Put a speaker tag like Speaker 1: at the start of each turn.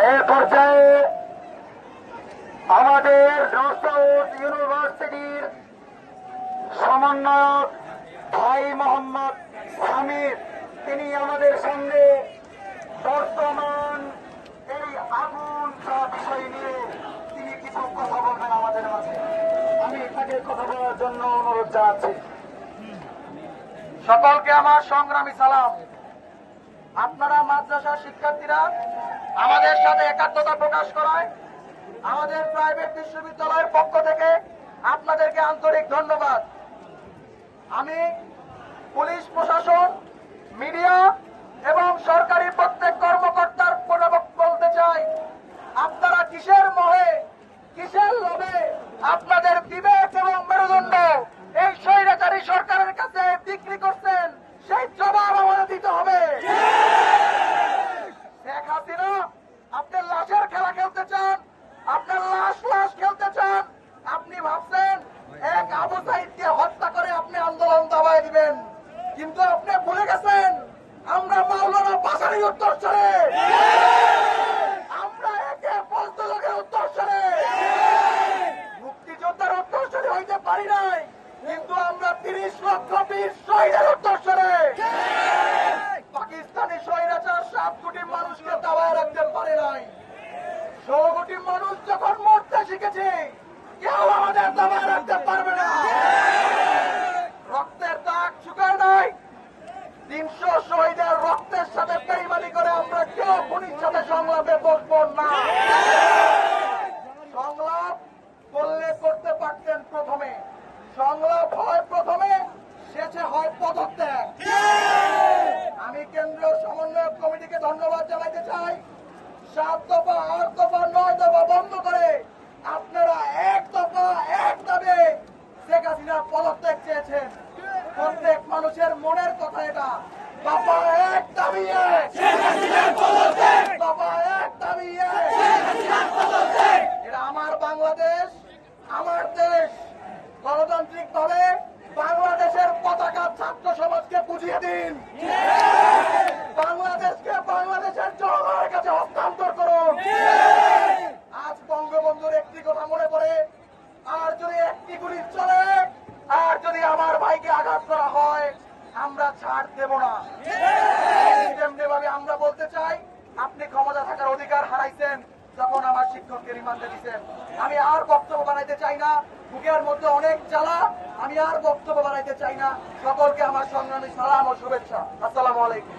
Speaker 1: এই পর্যায়ে আমাদের রসাউট ইউনিভার্সিটির সমন্বয়ক ভাই মোহাম্মদ সামির, তিনি আমাদের সঙ্গে বর্তমান এই আগুন বিষয় নিয়ে তিনি কিছু কথা বলবেন আমাদের মাঝে। আমি তাকে কথা বলার জন্য অনুরোধ জানাচ্ছি।
Speaker 2: সকলকে আমার সংগ্রামী সালাম। আপনারা মাদ্রাসার শিক্ষার্থীরা আমাদের সাথে একাত্মতা প্রকাশ করায় আমাদের প্রাইভেট বিশ্ববিদ্যালয়ের পক্ষ থেকে আপনাদেরকে আন্তরিক ধন্যবাদ। আমি পুলিশ প্রশাসন, মিডিয়া এবং সরকারি প্রত্যেক কর্মকর্তার বলতে চাই, আপনারা কিসের মোহে, কিসের লোভে আপনাদের বিবেক এবং মেরুদণ্ড এই স্বৈরাচারী সরকারের কাছে বিক্রি করছেন, সেই জবাব আমাদের দিতে হবে। শেখ হাসিনা, আপনি লাশের খেলা খেলতে চান, আপনার লাশ খেলতে চান। আপনি ভাবছেন এক আবু সাইদকে হত্যা করে আপনি আন্দোলন দাবায় দিবেন, কিন্তু আপনি ভুলে গেছেন আমরা মাওলানা ভাসানীর উত্তরসূরি, আমরা একে ফজলুলের উত্তরসূরি, মুক্তিযোদ্ধার উত্তরসূরি হইতে পারি নাই, কিন্তু আমরা 30 লক্ষ বীর শহীদের উত্তরসূরি। পাকিস্তানি স্বৈরাচার 7 কোটি মানুষকে দাবায় রাখতে পারে নাই। 16 কোটি মানুষ যখন মরতে শিখেছে, কেউ আমাদের দাবায় রাখতে পারবে না। রক্তের দাগ শুকায় নাই। 300 শহীদের রক্তের সাথে বেইমানি করে আমরা কেউ খুনির সাথে সংলাপে বসবো না। সংলাপ করলে করতে পারতেন প্রথমে, সংলাপ হয় প্রথমে, শেষে হয় পদত্যাগ। আমি কেন্দ্রীয় সমন্বয়ক কমিটিকে ধন্যবাদ জানাতে চাই। 7 দফা, 8 দফা, 9 দফা বন্ধ করে আপনারা 1 দফা 1 দাবি শেখ হাসিনার পদত্যাগ চেয়েছেন। প্রত্যেক মানুষের মনের কথা এটা। দফা 1 দাবি, দফা 1 দাবি। এটা আমার বাংলাদেশ, আমার দেশ। গণতান্ত্রিক ভাবে বাংলাদেশের পতাকা ছাত্র সমাজকে বুঝিয়ে দিন। বাংলাদেশকে বাংলাদেশের জনগণের কাছে হস্তান্তর করুন। আজ বঙ্গবন্ধুর একটি কথা মনে পড়ে, আর যদি একটি গুলি চলে, আর যদি আমার ভাইকে আঘাত করা হয়, আমরা ছাড় দেব না। যেমনিভাবে আমরা বলতে চাই, আপনি ক্ষমতা থাকার অধিকার হারাইছেন যখন আমার শিক্ষককে রিমান্ডে দিচ্ছেন। আমি আর বক্তব্য বানাইতে চাই না, বুকের মধ্যে অনেক জ্বালা, আমি আর বক্তব্য বানাইতে চাই না। সকলকে আমার সংগ্রামী সালাম ও শুভেচ্ছা। আসসালামু আলাইকুম।